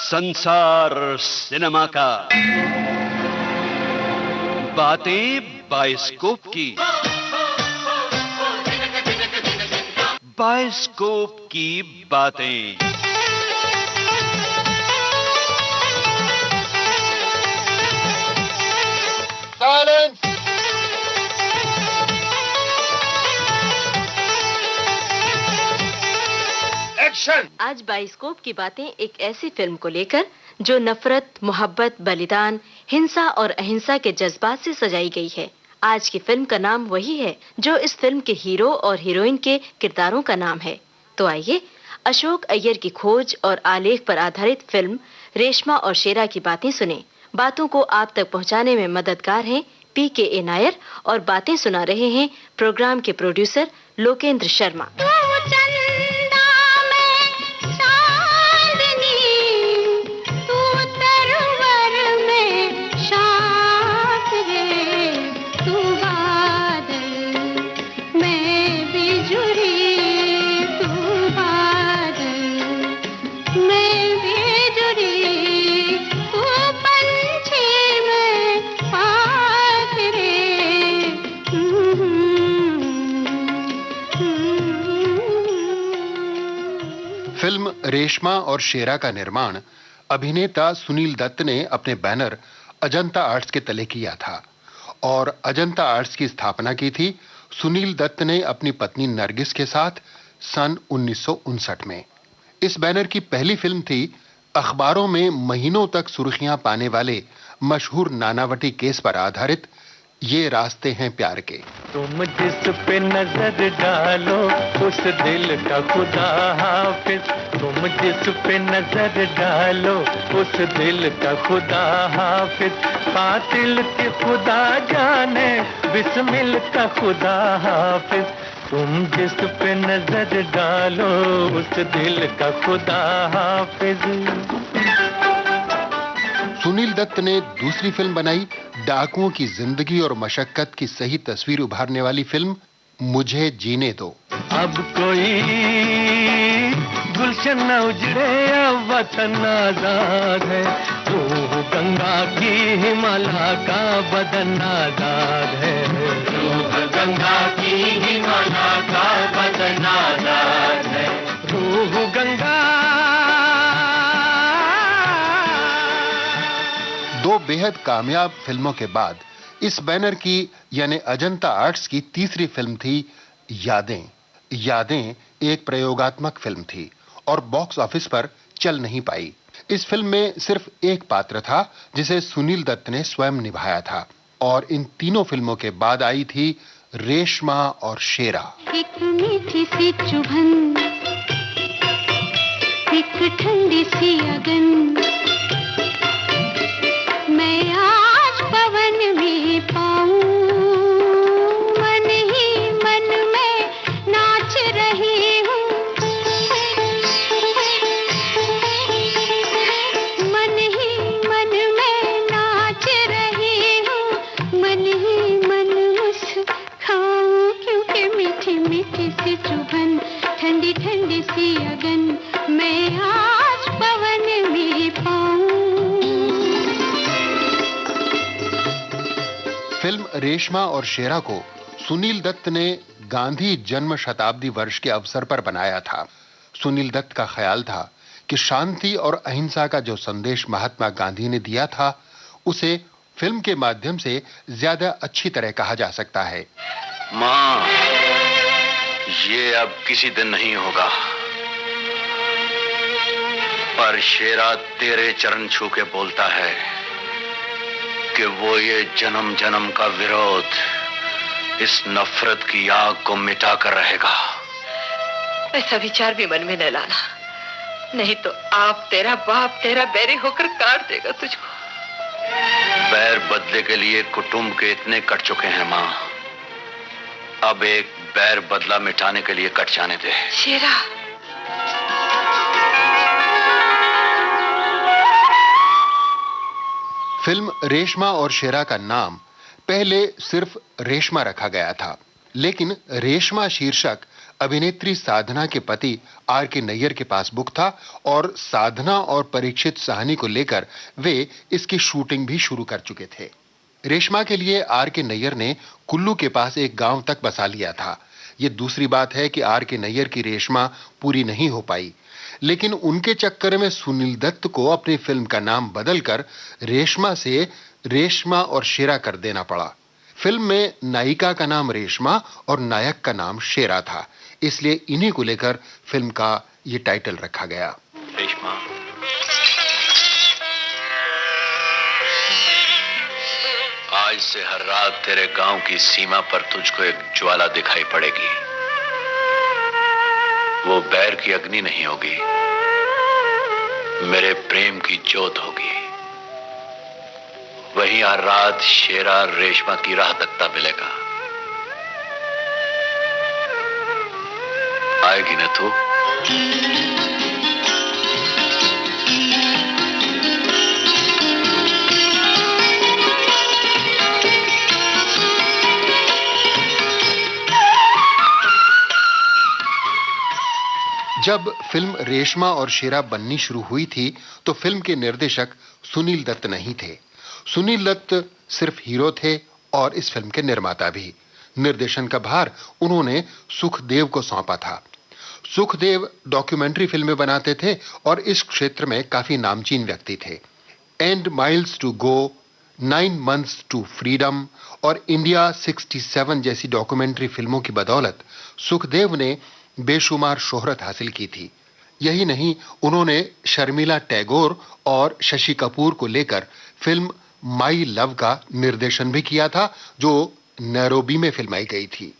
संसार सिनेमा का बातें बायोस्कोप की, बायोस्कोप की बातें। साइलेंस। एक्शन। आज बायोस्कोप की बातें एक ऐसी फिल्म को लेकर जो नफरत, मोहब्बत, बलिदान, हिंसा और अहिंसा के जज्बात से सजाई गई है। आज की फिल्म का नाम वही है जो इस फिल्म के हीरो और हीरोइन के किरदारों का नाम है। तो आइए अशोक अय्यर की खोज और आलेख पर आधारित फिल्म रेशमा और शेरा की बातें सुने। बातों को आप तक पहुंचाने में मददगार हैं PKA नायर और बातें सुना रहे हैं प्रोग्राम के प्रोड्यूसर लोकेंद्र शर्मा। फिल्म रेशमा और शेरा का निर्माण अभिनेता सुनील दत्त ने अपने बैनर अजंता आर्ट्स के तले किया था और अजंता आर्ट्स की स्थापना की थी सुनील दत्त ने अपनी पत्नी नरगिस के साथ सन 1959 में। इस बैनर की पहली फिल्म थी अखबारों में महीनों तक सुर्खियां पाने वाले मशहूर नानावटी केस पर आधारित ये रास्ते हैं प्यार के। तुम जिस पे नजर डालो उस दिल का खुदा हाफिज, तुम जिस पे नजर डालो उस दिल का खुदा हाफिज, कातिल के खुदा जाने बिस्मिल का खुदा हाफिज, तुम जिस पे नजर डालो उस दिल का खुदा हाफिज। सुनील दत्त ने दूसरी फिल्म बनाई डाकुओं की जिंदगी और मशक्कत की सही तस्वीर उभारने वाली फिल्म मुझे जीने दो। अब कोई गुलशन न उजड़े अब वतन आजाद है, रूह गंगा की हिमालय का बदन आजाद है, रूह गंगा की हिमालय का बदन आजाद है, रूह गंगा। दो बेहद कामयाब फिल्मों के बाद इस बैनर की यानी अजंता आर्ट्स की तीसरी फिल्म थी यादें। यादें एक प्रयोगात्मक फिल्म थी और बॉक्स ऑफिस पर चल नहीं पाई। इस फिल्म में सिर्फ एक पात्र था जिसे सुनील दत्त ने स्वयं निभाया था और इन तीनों फिल्मों के बाद आई थी रेशमा और शेरा। एक मीठी सी चुभन, एक ठंडी सी अगन, मैं आज पवन में पाऊं, मन ही मन में नाच रही हूँ, मन ही मन में नाच रही हूँ, मन ही मन मुस्काऊं, क्योंकि मीठी मीठी सी चुभन, ठंडी ठंडी सी अगन, मैं आज पवन में पाऊं। फिल्म रेशमा और शेरा को सुनील दत्त ने गांधी जन्म शताब्दी वर्ष के अवसर पर बनाया था। सुनील दत्त का ख्याल था कि शांति और अहिंसा का जो संदेश महात्मा गांधी ने दिया था उसे फिल्म के माध्यम से ज्यादा अच्छी तरह कहा जा सकता है। माँ, ये अब किसी दिन नहीं होगा, पर शेरा तेरे चरण छू के बोलता है कि वो ये जन्म जन्म का विरोध, इस नफरत की आग को मिटा कर रहेगा। ऐसा विचार भी मन में न लाना, नहीं तो आप तेरा बाप तेरा बैरी होकर काट देगा तुझको। बैर बदले के लिए कुटुंब के इतने कट चुके हैं माँ, अब एक बैर बदला मिटाने के लिए कट जाने दे। शेरा, फिल्म रेशमा और शेरा का नाम पहले सिर्फ रेशमा रखा गया था, लेकिन रेशमा शीर्षक अभिनेत्री साधना के पति आर के नैयर के पास बुक था और साधना और परीक्षित साहनी को लेकर वे इसकी शूटिंग भी शुरू कर चुके थे। रेशमा के लिए आर के नैयर ने कुल्लू के पास एक गांव तक बसा लिया था। ये दूसरी बात है कि आर के नैयर की रेशमा पूरी नहीं हो पाई, लेकिन उनके चक्कर में सुनील दत्त को अपनी फिल्म का नाम बदलकर रेशमा से रेशमा और शेरा कर देना पड़ा। फिल्म में नायिका का नाम रेशमा और नायक का नाम शेरा था, इसलिए इन्हीं को लेकर फिल्म का ये टाइटल रखा गया। रेशमा, आज से हर रात तेरे गांव की सीमा पर तुझको एक ज्वाला दिखाई पड़ेगी। वो बैर की अग्नि नहीं होगी, मेरे प्रेम की ज्योत होगी। वहीं हर रात शेरा रेशमा की राह तकता मिलेगा। आएगी ना तू? जब फिल्म रेशमा और शेरा बननी शुरू हुई थी तो फिल्म के निर्देशक सुनील दत्त नहीं थे। सुनील दत्त सिर्फ हीरो थे और इस फिल्म के निर्माता भी। निर्देशन का भार उन्होंने सुखदेव को सौंपा था। सुखदेव डॉक्यूमेंट्री फिल्में बनाते थे और इस क्षेत्र में काफी नामचीन व्यक्ति थे। And miles to go, 9 months to freedom और इंडिया 67 जैसी डॉक्यूमेंट्री फिल्मों की बदौलत सुखदेव ने बेशुमार शोहरत हासिल की थी। यही नहीं, उन्होंने शर्मिला टैगोर और शशि कपूर को लेकर फिल्म माई लव का निर्देशन भी किया था, जो नैरोबी में फिल्माई गई थी।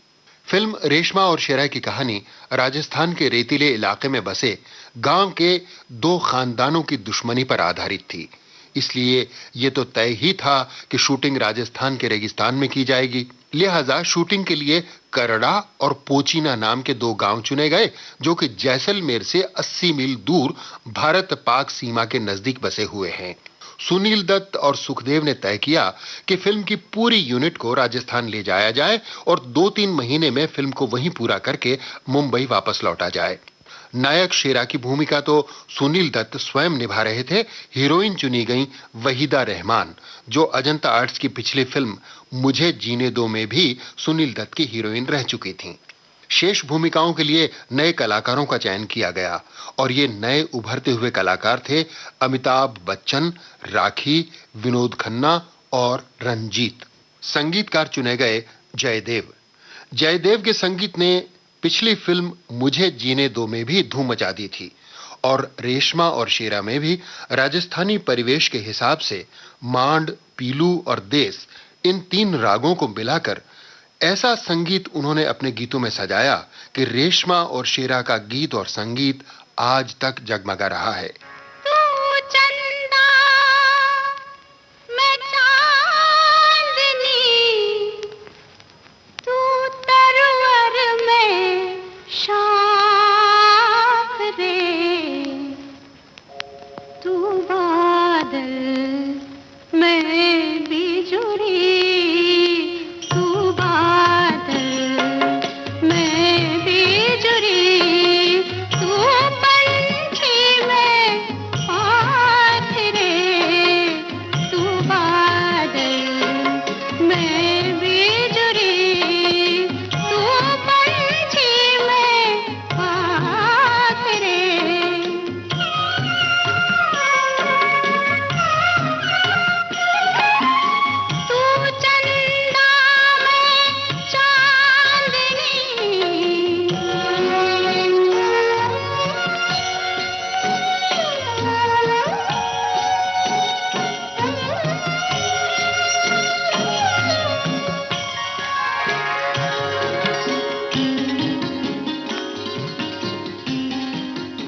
फिल्म रेशमा और शेरा की कहानी राजस्थान के रेतीले इलाके में बसे गांव के 2 खानदानों की दुश्मनी पर आधारित थी। इसलिए ये तो तय ही था कि शूटिंग राजस्थान के रेगिस्तान में की जाएगी। लिहाजा शूटिंग के लिए करड़ा और पोचीना नाम के 2 गांव चुने गए, जो कि जैसलमेर से 80 मील दूर भारत पाक सीमा के नजदीक बसे हुए हैं। सुनील दत्त और सुखदेव ने तय किया कि फिल्म की पूरी यूनिट को राजस्थान ले जाया जाए और 2-3 महीने में फिल्म को वहीं पूरा करके मुंबई वापस लौटा जाए। नायक शेरा की भूमिका तो सुनील दत्त स्वयं निभा रहे थे। हीरोइन चुनी गई वहीदा रहमान, जो अजंता आर्ट्स की पिछली फिल्म मुझे जीने दो में भी सुनील दत्त की हीरोइन रह चुकी थीं। शेष भूमिकाओं के लिए नए कलाकारों का चयन किया गया और ये नए उभरते हुए कलाकार थे अमिताभ बच्चन, राखी, विनोद खन्ना और रंजीत। संगीतकार चुने गए जयदेव। जयदेव के संगीत ने पिछली फिल्म मुझे जीने दो में भी धूम मचा दी थी और रेशमा और शेरा में भी राजस्थानी परिवेश के हिसाब से मांड, पीलू और देस, इन 3 रागों को मिलाकर ऐसा संगीत उन्होंने अपने गीतों में सजाया कि रेशमा और शेरा का गीत और संगीत आज तक जगमगा रहा है।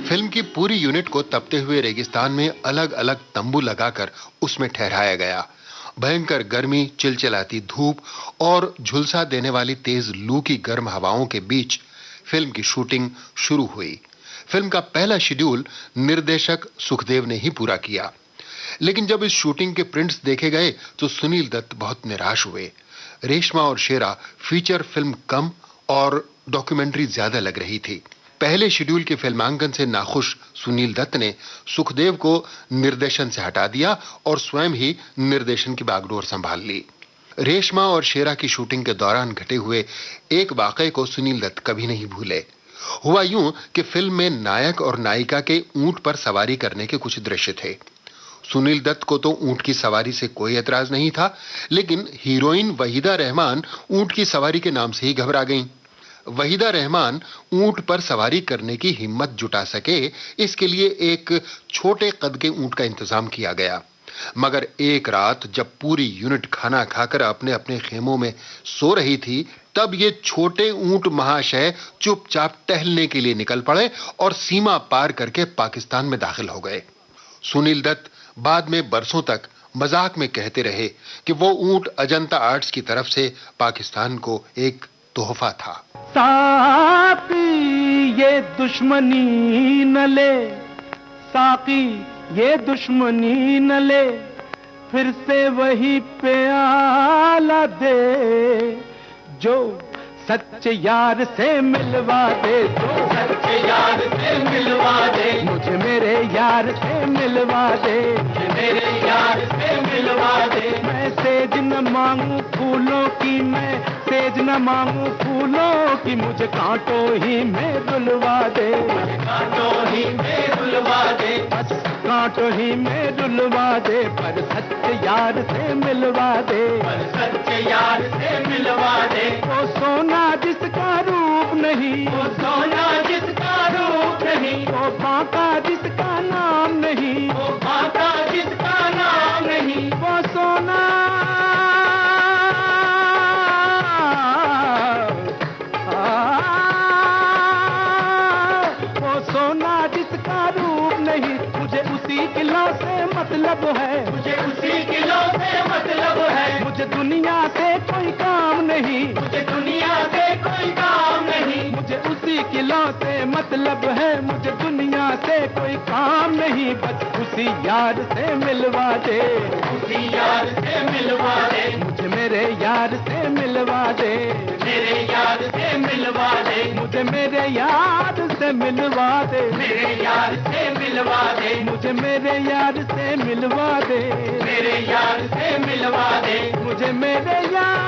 फिल्म की पूरी यूनिट को तपते हुए रेगिस्तान में अलग अलग तंबू लगाकर उसमें ठहराया गया। भयंकर गर्मी, चिलचिलाती धूप और झुलसा देने वाली तेज लू की गर्म हवाओं के बीच फिल्म की शूटिंग शुरू हुई। फिल्म का पहला शेड्यूल निर्देशक सुखदेव ने ही पूरा किया, लेकिन जब इस शूटिंग के प्रिंट्स देखे गए तो सुनील दत्त बहुत निराश हुए। रेशमा और शेरा फीचर फिल्म कम और डॉक्यूमेंट्री ज्यादा लग रही थी। पहले शेड्यूल के फिल्मांकन से नाखुश सुनील दत्त ने सुखदेव को निर्देशन से हटा दिया और स्वयं ही निर्देशन की बागडोर संभाल ली। रेशमा और शेरा की शूटिंग के दौरान घटे हुए एक वाकये को सुनील दत्त कभी नहीं भूले। हुआ यूं कि फिल्म में नायक और नायिका के ऊंट पर सवारी करने के कुछ दृश्य थे। सुनील दत्त को तो ऊंट की सवारी से कोई एतराज नहीं था, लेकिन हीरोइन वहीदा रहमान ऊंट की सवारी के नाम से ही घबरा गईं। वहीदा रहमान ऊंट पर सवारी करने की हिम्मत जुटा सके, इसके लिए एक छोटे कद के ऊंट का इंतजाम किया गया। मगर एक रात जब पूरी यूनिट खाना खाकर अपने अपने खेमों में सो रही थी, तब ये छोटे ऊंट महाशय चुपचाप टहलने के लिए निकल पड़े और सीमा पार करके पाकिस्तान में दाखिल हो गए। सुनील दत्त बाद में बरसों तक मजाक में कहते रहे कि वो ऊंट अजंता आर्ट्स की तरफ से पाकिस्तान को एक तोहफा था। साकी ये दुश्मनी न ले, साकी ये दुश्मनी न ले, फिर से वही प्याला दे, जो सच्चे यार से मिलवा दे, जो सच्चे यार से मिलवा दे, मुझे मेरे यार से मिलवा दे, मेरे यार से मिलवा दे। मैं सेज न मांगू फूलों की, मैं सेज न मांगू फूलों की, मुझे कांटों ही में रुलवा दे, कांटों ही में रुलवा दे, बस कांटों ही में रुलवा दे, पर सच्चे यार से मिलवा दे, पर सच्चे यार से मिलवा दे। वो सोना जिसका रूप नहीं, वो सोना जिसका रूप नहीं, वो बांका जिसका नाम नहीं, वो बांका जिसका नाम नहीं, वो सोना वो सोना जिसका रूप नहीं, मुझे उसी किलो से मतलब है, मुझे उसी किलो से मतलब है, मुझे दुनिया से कोई काम नहीं, मुझे दुनिया से कोई काम नहीं, मुझे उसी किलो से मतलब है, मुझे दुनिया से कोई काम नहीं, बस उसी यार से मिलवा दे, उसी यार से मिलवा दे, मुझे मेरे यार से मिलवा दे, मेरे यार से मिलवा दे, मुझे मेरे यार से मिलवा दे, मेरे यार से मिलवा दे, मुझे मेरे यार से मिलवा दे, मेरे यार से मिलवा दे, मुझे मेरे यार,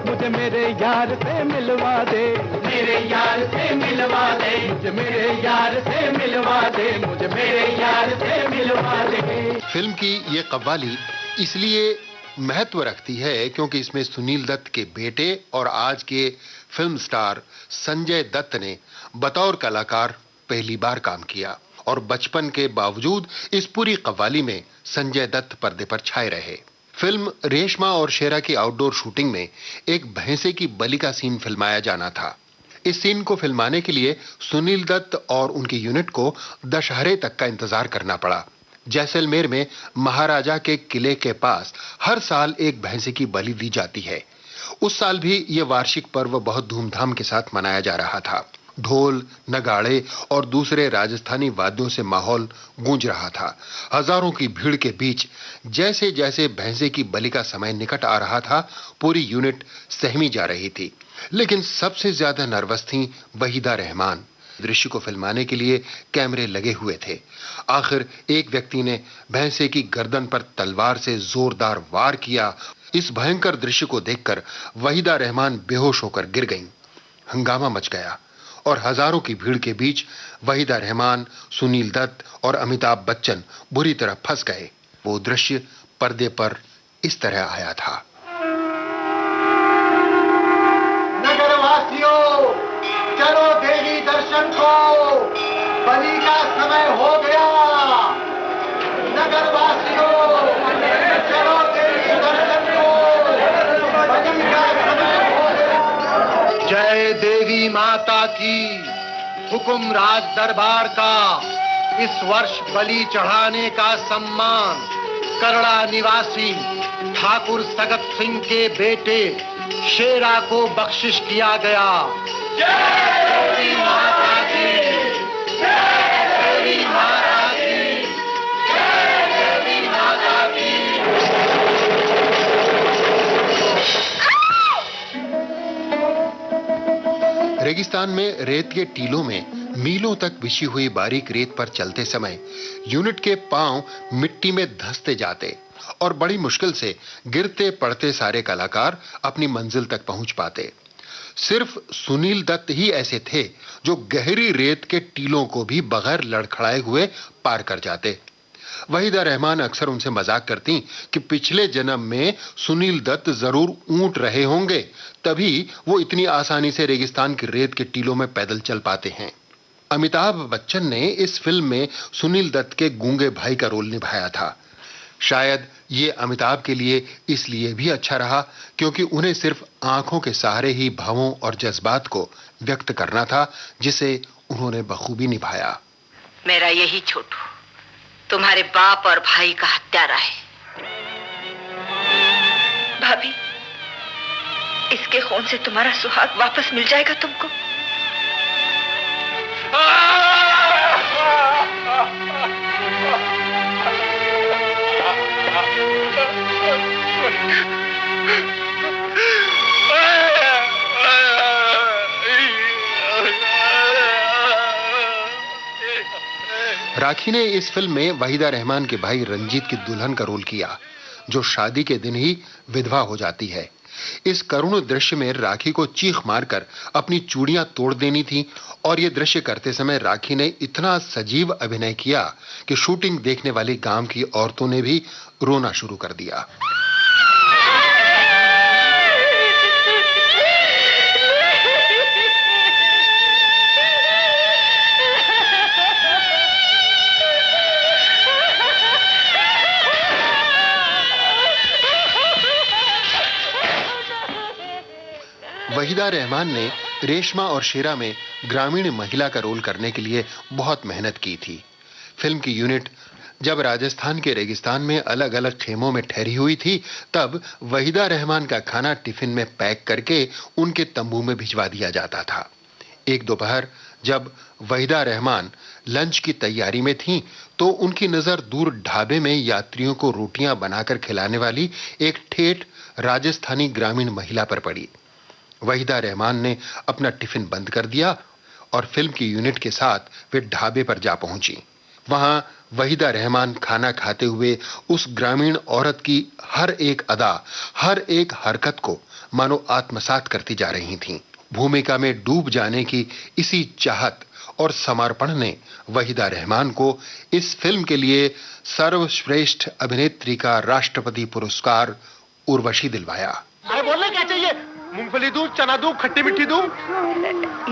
मुझे मेरे यार से मिलवा दे, मेरे यार से मिलवा दे, मुझे मेरे यार से मिलवा दे, मुझे मेरे यार से मिलवा दे। फिल्म की ये कव्वाली इसलिए महत्व रखती है क्योंकि इसमें सुनील दत्त के बेटे और आज के फिल्म स्टार संजय दत्त ने बतौर कलाकार पहली बार काम किया और बचपन के बावजूद इस पूरी कव्वाली में संजय दत्त पर्दे पर छाए रहे। फिल्म रेशमा और शेरा की आउटडोर शूटिंग में एक भैंसे की बलि का सीन फिल्माया जाना था। इस सीन को फिल्माने के लिए सुनील दत्त और उनकी यूनिट को दशहरे तक का इंतजार करना पड़ा। जैसलमेर में महाराजा के किले के पास हर साल एक भैंसे की बलि दी जाती है। उस साल भी यह वार्षिक पर्व बहुत धूमधाम के साथ मनाया जा रहा था। ढोल, नगाड़े और दूसरे राजस्थानी वाद्यों से माहौल गूंज रहा था। हजारों की भीड़ के बीच जैसे जैसे भैंसे की बलि का समय निकट आ रहा था, पूरी यूनिट सहमी जा रही थी। लेकिन सबसे ज्यादा नर्वस थी वहीदा रहमान। दृश्य को फिल्माने के लिए कैमरे लगे हुए थे। आखिर एक व्यक्ति ने भैंसे की गर्दन पर तलवार से जोरदार वार किया। इस भयंकर दृश्य को देखकर वहीदा रहमान बेहोश होकर गिर गईं। हंगामा मच गया और हजारों की भीड़ के बीच वहीदा रहमान, सुनील दत्त और अमिताभ बच्चन बुरी तरह फंस गए। वो दृश्य पर्दे पर इस तरह आया था। नगरवासियों, चलो देवी दर्शन को, बलि का समय हो गया। नगरवासियों, चलो देवी दर्शन को, बलि का समय हो गया। जय देवी माता की। हुकुम राज दरबार का इस वर्ष बलि चढ़ाने का सम्मान करड़ा निवासी ठाकुर सगत सिंह के बेटे शेरा को बख्शिश किया गया। जय देवी माता की, जय देवी माता की, जय देवी माता की। रेगिस्तान में रेत के टीलों में मीलों तक बिछी हुई बारीक रेत पर चलते समय यूनिट के पांव मिट्टी में धंसते जाते और बड़ी मुश्किल से गिरते पड़ते सारे कलाकार अपनी मंजिल तक पहुंच पाते। सिर्फ सुनील दत्त ही ऐसे थे जो गहरी रेत के टीलों को भी बगैर लड़खड़ाए हुए पार कर जाते। वहीदा रहमान अक्सर उनसे मजाक करती कि पिछले जन्म में सुनील दत्त जरूर ऊंट रहे होंगे, तभी वो इतनी आसानी से रेगिस्तान की रेत के टीलों में पैदल चल पाते हैं। अमिताभ बच्चन ने इस फिल्म में सुनील दत्त के गूंगे भाई का रोल निभाया था। शायद ये अमिताभ के लिए इसलिए भी अच्छा रहा क्योंकि उन्हें सिर्फ आंखों के सहारे ही भावों और जज्बात को व्यक्त करना था, जिसे उन्होंने बखूबी निभाया। मेरा यही छोटू तुम्हारे बाप और भाई का हत्यारा है। भाभी, इसके खून से तुम्हारा सुहाग वापस मिल जाएगा तुमको। राखी ने इस फिल्म में वहीदा रहमान के भाई रंजीत की दुल्हन का रोल किया, जो शादी के दिन ही विधवा हो जाती है। इस करुण दृश्य में राखी को चीख मारकर अपनी चूड़ियां तोड़ देनी थी और ये दृश्य करते समय राखी ने इतना सजीव अभिनय किया कि शूटिंग देखने वाली गांव की औरतों ने भी रोना शुरू कर दिया। वहीदा रहमान ने रेशमा और शेरा में ग्रामीण महिला का रोल करने के लिए बहुत मेहनत की थी। फिल्म की यूनिट जब राजस्थान के रेगिस्तान में अलग अलग खेमों में ठहरी हुई थी, तब वहीदा रहमान का खाना टिफिन में पैक करके उनके तंबू में भिजवा दिया जाता था। एक दोपहर जब वहीदा रहमान लंच की तैयारी में थीं, तो उनकी नजर दूर ढाबे में यात्रियों को रोटियां बनाकर खिलाने वाली एक ठेठ राजस्थानी ग्रामीण महिला पर पड़ी। वहीदा रहमान ने अपना टिफिन बंद कर दिया और फिल्म की यूनिट के साथ वे ढाबे पर जा पहुंची। वहां वहीदा रहमान खाना खाते हुए उस ग्रामीण औरत की हर एक अदा, हर एक हरकत को मानो आत्मसात करती जा रही थीं। भूमिका में डूब जाने की इसी चाहत और समर्पण ने वहीदा रहमान को इस फिल्म के लिए सर्वश्रेष्ठ अभिनेत्री का राष्ट्रपति पुरस्कार उर्वशी दिलवाया। अरे बोलना क्या चाहिए? मूंगफली दूं, चना दूं, खट्टी मीठी दूं?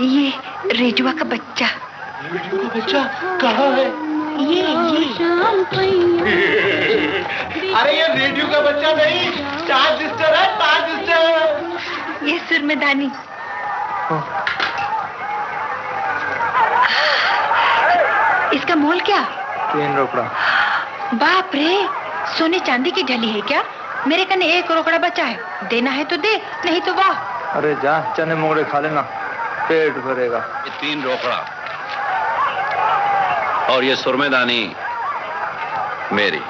ये रेजुआ का बच्चा। रेडियो का बच्चा कहाँ है? ये अरे ये रेडियो का बच्चा नहीं, ट्रांजिस्टर है, ट्रांजिस्टर। ये सुरमेदानी। इसका मोल क्या? 3 रोकड़ा। बाप रे, सोने चांदी की ढली है क्या? मेरे कने 1 रोकड़ा बचा है, देना है तो दे, नहीं तो वाह। अरे जा, चने मोगरे खा लेना, पेट भरेगा। ये 3 रोकड़ा और ये सुरमेदानी मेरी।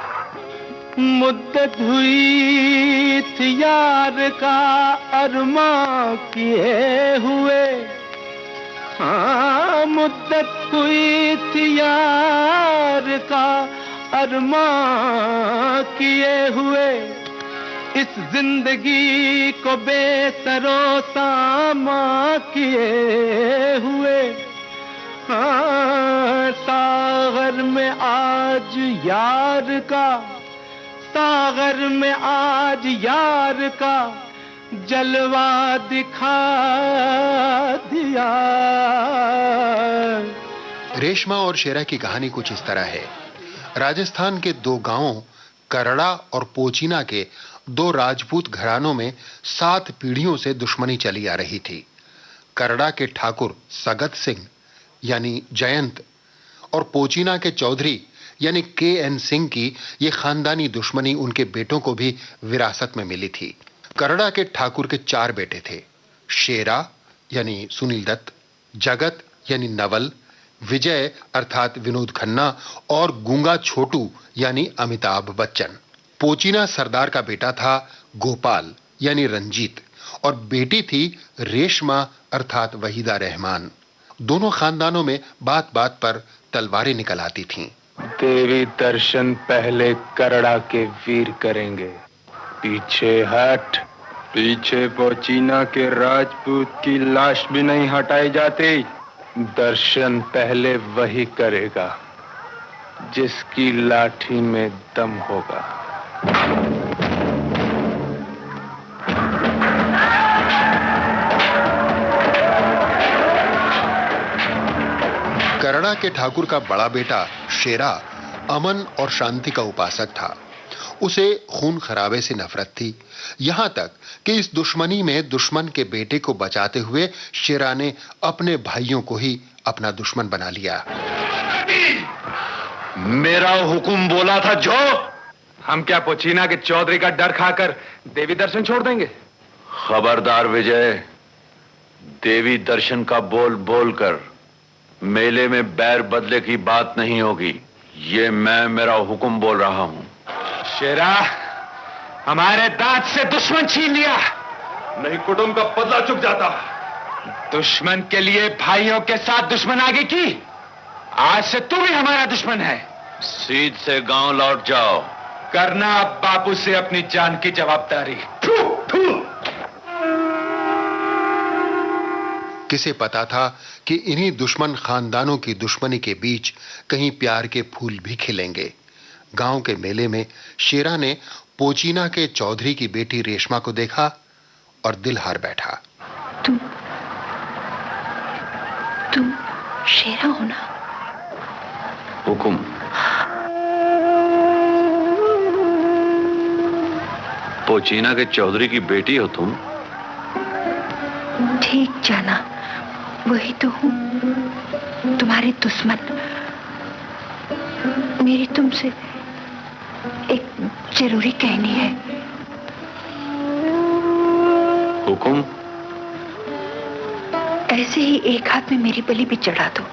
मुद्दत हुई थी यार का अरमां किए हुए, हाँ मुद्दत हुई थी यार का अरमां किए हुए, इस जिंदगी को बेसरो सामा किए हुए, हाँ सागर में आज यार का, सागर में आज यार का जलवा दिखा दिया। रेशमा और शेरा की कहानी कुछ इस तरह है। राजस्थान के 2 गांवों करड़ा और पोचीना के 2 राजपूत घरानों में 7 पीढ़ियों से दुश्मनी चली आ रही थी। करड़ा के ठाकुर सगत सिंह यानी जयंत और पोचीना के चौधरी यानी KN सिंह की ये खानदानी दुश्मनी उनके बेटों को भी विरासत में मिली थी। करड़ा के ठाकुर के 4 बेटे थे, शेरा यानी सुनील दत्त, जगत यानी नवल, विजय अर्थात विनोद खन्ना और गूंगा छोटू यानी अमिताभ बच्चन। पोचीना सरदार का बेटा था गोपाल यानी रंजीत और बेटी थी रेशमा अर्थात वहीदा रहमान। दोनों खानदानों में बात बात पर तलवारें निकल आती थीं। देवी दर्शन पहले करड़ा के वीर करेंगे। पीछे हट। पीछे पोचीना के राजपूत की लाश भी नहीं हटाई जाती। दर्शन पहले वही करेगा जिसकी लाठी में दम होगा। करड़ा के ठाकुर का बड़ा बेटा शेरा अमन और शांति का उपासक था। उसे खून खराबे से नफरत थी, यहां तक कि इस दुश्मनी में दुश्मन के बेटे को बचाते हुए शेरा ने अपने भाइयों को ही अपना दुश्मन बना लिया। मेरा हुक्म बोला था जो। हम क्या पोचीना के चौधरी का डर खाकर देवी दर्शन छोड़ देंगे? खबरदार विजय, देवी दर्शन का बोल बोलकर मेले में बैर बदले की बात नहीं होगी। ये मैं मेरा हुक्म बोल रहा हूं। शेरा, हमारे दांत से दुश्मन छीन लिया, नहीं कुटुंब का बदला चुक जाता। दुश्मन के लिए भाइयों के साथ दुश्मन आगे की। आज से तू भी हमारा दुश्मन है। सीध से गांव लौट जाओ। करना अब बापू से अपनी जान की जवाबदारी। किसे पता था कि इन्हीं दुश्मन खानदानों की दुश्मनी के बीच कहीं प्यार के फूल भी खिलेंगे। गांव के मेले में शेरा ने पोचीना के चौधरी की बेटी रेशमा को देखा और दिल हार बैठा। तुम शेरा हो ना? हुकुम। पोचीना के चौधरी की बेटी हो तुम? ठीक जाना, वही तो हूं, तुम्हारे दुश्मन। मेरी तुमसे एक जरूरी कहनी है। हुकुम। ऐसे ही एक हाथ में मेरी बलि भी चढ़ा दो,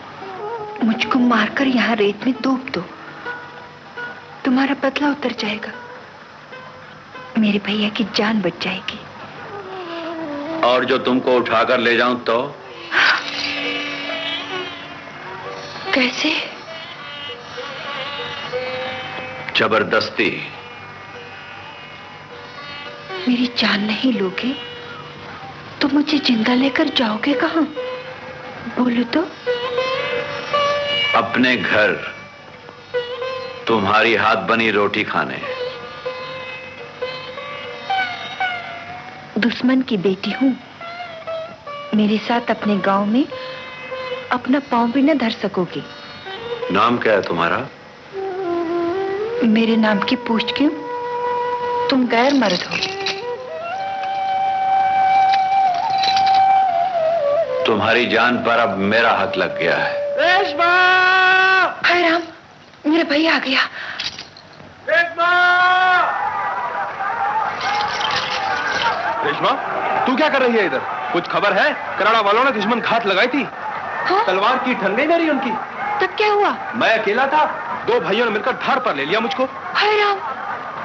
मुझको मारकर यहाँ रेत में डूब दो, तुम्हारा बदला उतर जाएगा, मेरे भैया की जान बच जाएगी। और जो तुमको उठाकर ले जाऊं तो? कैसे? जबरदस्ती। मेरी जान नहीं लोगे तो मुझे जिंदा लेकर जाओगे कहां? बोलो तो। अपने घर, तुम्हारी हाथ बनी रोटी खाने। दुश्मन की बेटी हूं, मेरे साथ अपने गांव में अपना पांव भी न धर सकोगी। नाम क्या है तुम्हारा? मेरे नाम की पूछ क्यों? तुम गैर मर्द हो। तुम्हारी जान पर अब मेरा हक लग गया है। रेशमा! हाय राम, मेरा भैया आ गया। रेशमा! रेशमा, तू क्या कर रही है इधर? कुछ खबर है? कराड़ा वालों ने दुश्मन घात लगाई थी। हाँ? तलवार की ठन नहीं रही उनकी। तब क्या हुआ? मैं अकेला था, दो भाइयों ने मिलकर धार पर ले लिया मुझको। हाय राम!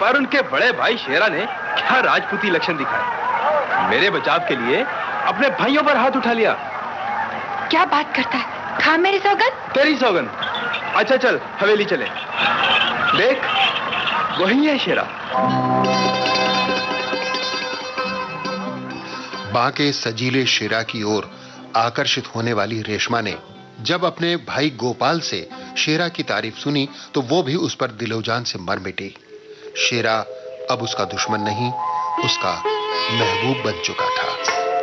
पर उनके बड़े भाई शेरा ने क्या राजपूती लक्षण दिखाए। मेरे बचाव के लिए अपने भाइयों पर हाथ उठा लिया। क्या बात करता है? खा मेरी सौगंध। तेरी सौगंध। अच्छा चल हवेली चले, देख वही है शेरा। बांके सजीले शेरा की ओर आकर्षित होने वाली रेशमा ने जब अपने भाई गोपाल से शेरा की तारीफ सुनी तो वो भी उस पर दिलोजान से मर मिटी। शेरा अब उसका दुश्मन नहीं, उसका महबूब बन चुका था।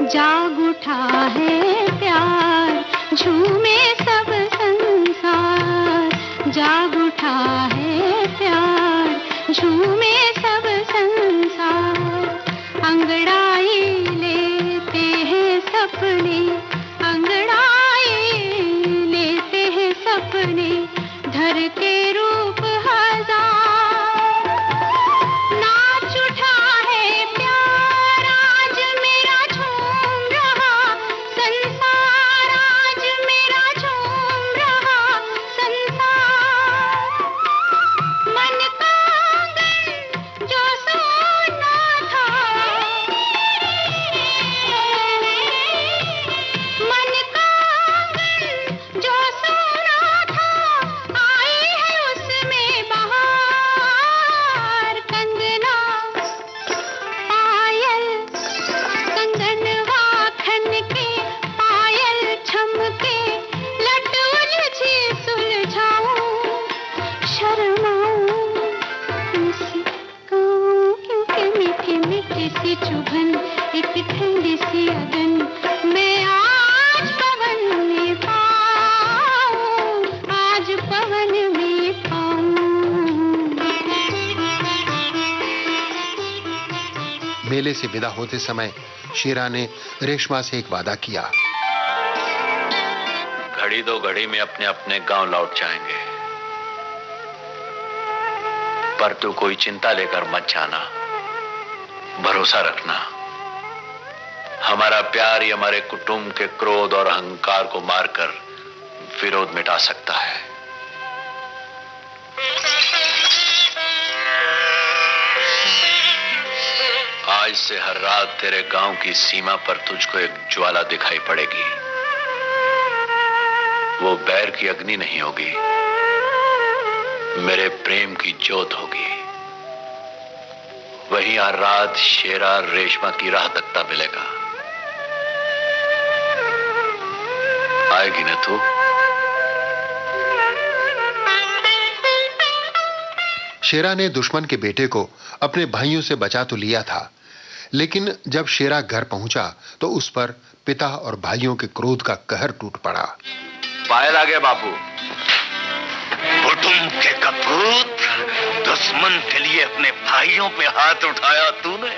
जाग उठा है प्यार, झूमे सब संसार। जाग उठा है प्यार, झूमे सब संसार। अंगड़ाई लेते हैं सपने, अंगड़ाई लेते हैं सपने, धर के रूप हजार। नाच उठा है प्यार, आज मेरा झूम रहा संसार। आज मेरा झूम रहा संसार। मन का आंगन मेले से विदा होते समय शेरा ने रेशमा से एक वादा किया। घड़ी दो घड़ी में अपने अपने गांव लौट जाएंगे, पर तू कोई चिंता लेकर मत जाना। भरोसा रखना, हमारा प्यार ही हमारे कुटुंब के क्रोध और अहंकार को मारकर विरोध मिटा सकता है। आज से हर रात तेरे गांव की सीमा पर तुझको एक ज्वाला दिखाई पड़ेगी। वो बैर की अग्नि नहीं होगी, मेरे प्रेम की ज्योत होगी। वहीं हर रात शेरा रेशमा की राह तकता मिलेगा। आएगी ना तू? शेरा ने दुश्मन के बेटे को अपने भाइयों से बचा तो लिया था, लेकिन जब शेरा घर पहुंचा तो उस पर पिता और भाइयों के क्रोध का कहर टूट पड़ा। पायल आ गया बापू। कुटुंब के कपूत, दुश्मन के लिए अपने भाइयों पे हाथ उठाया तूने।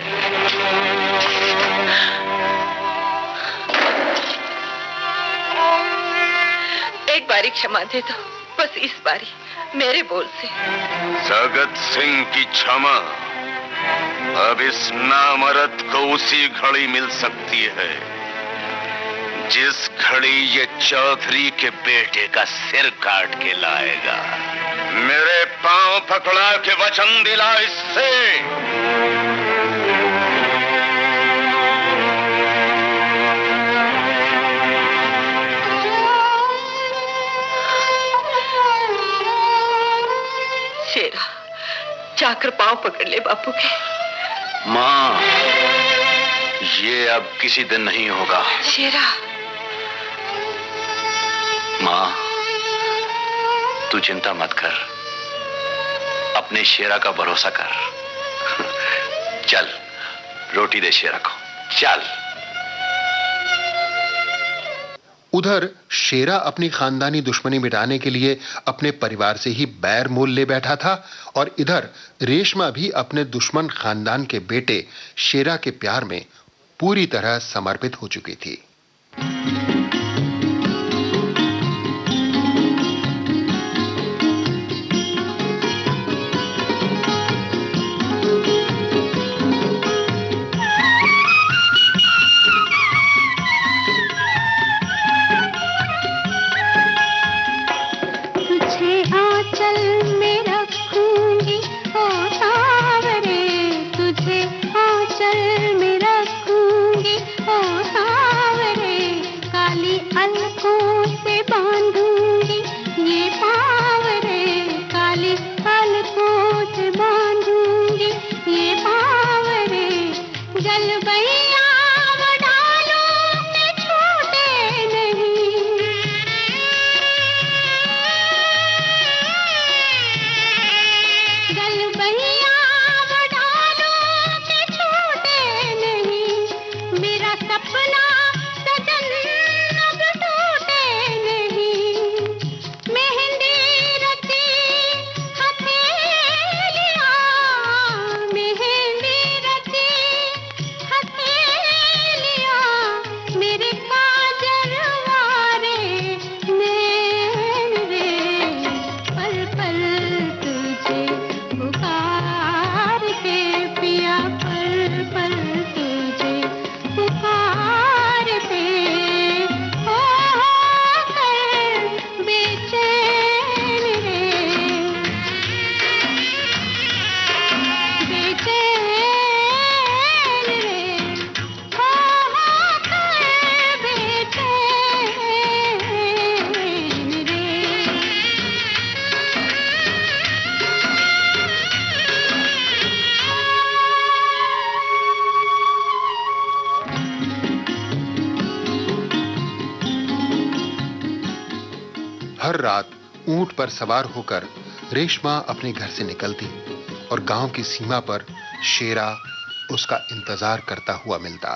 एक बारी क्षमा दे दो, बस इस बारी, मेरे बोल से। जगत सिंह की क्षमा अब इस नामर्द को उसी घड़ी मिल सकती है जिस घड़ी ये चौधरी के बेटे का सिर काट के लाएगा। मेरे पांव पकड़ा के वचन दिला इससे। शेरा, जाकर पांव पकड़ ले बापू के। माँ, ये अब किसी दिन नहीं होगा। शेरा। माँ, तू चिंता मत कर, अपने शेरा का भरोसा कर। चल, रोटी दे शेरा को, चल। उधर शेरा अपनी खानदानी दुश्मनी मिटाने के लिए अपने परिवार से ही बैर मोल ले बैठा था, और इधर रेशमा भी अपने दुश्मन खानदान के बेटे शेरा के प्यार में पूरी तरह समर्पित हो चुकी थी। हर रात ऊंट पर सवार होकर रेशमा अपने घर से निकलती और गांव की सीमा पर शेरा उसका इंतजार करता हुआ मिलता।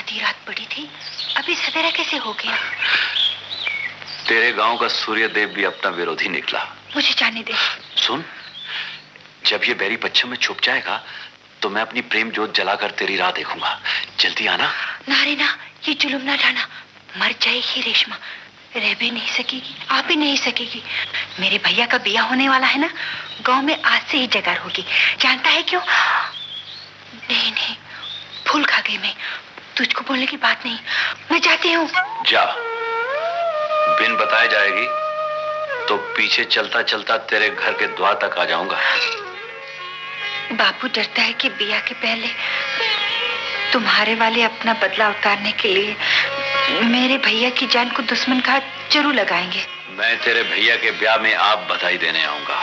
आधी रात पड़ी थी, अभी सवेरा कैसे हो गया? तेरे गांव का सूर्यदेव भी अपना विरोधी निकला। मुझे जाने दे। सुन, जब ये बैरी पश्चिम में छुप जाएगा तो मैं अपनी प्रेम जोत जलाकर तेरी राह देखूंगा। जल्दी आना। नारेना, ये जुल्म ना ढाना। मर जाएगी रेशमा, रह भी नहीं सकेगी, आ भी नहीं सकेगी। मेरे भैया का ब्याह होने वाला है ना, गांव में आज से ही जगह होगी। जानता है क्यों? नहीं नहीं, फूल खा गई मैं। तुझको बोलने की बात नहीं, मैं जाती हूँ। जा, बिन बताए जाएगी तो पीछे चलता चलता तेरे घर के द्वार तक आ जाऊंगा। बापू डरता है कि ब्याह के पहले तुम्हारे वाले अपना बदला उतारने के लिए मेरे भैया की जान को दुश्मन का हाथ जरूर लगाएंगे। मैं तेरे भैया के ब्याह में आप बधाई देने आऊंगा,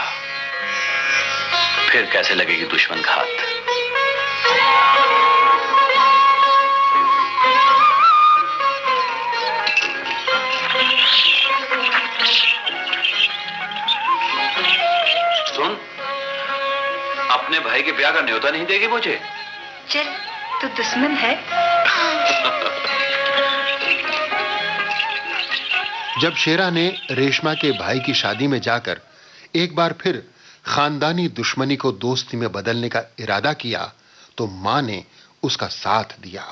फिर कैसे लगेगी दुश्मन का हाथ। सुन, अपने भाई के ब्याह का न्योता नहीं देगी मुझे? चल, तू दुश्मन है। जब शेरा ने रेशमा के भाई की शादी में जाकर एक बार फिर खानदानी दुश्मनी को दोस्ती में बदलने का इरादा किया तो मां ने उसका साथ दिया।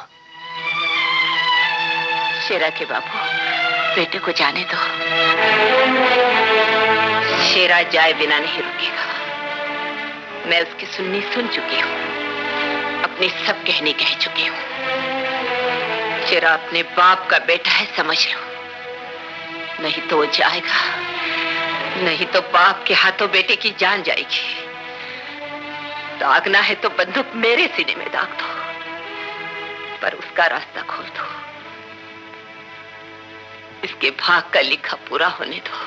शेरा के बाबू, बेटे को जाने दो। शेरा जाए बिना नहीं रुकेगा। मैं उसकी सुननी सुन चुकी हूँ, अपने सब कहने कह चुकी हूँ। शेरा अपने बाप का बेटा है, समझ लो। नहीं तो वो जाएगा, नहीं तो बाप के हाथों बेटे की जान जाएगी। दागना है तो बंदूक मेरे सीने में दाग दो, पर उसका रास्ता खोल दो। इसके भाग का लिखा पूरा होने दो।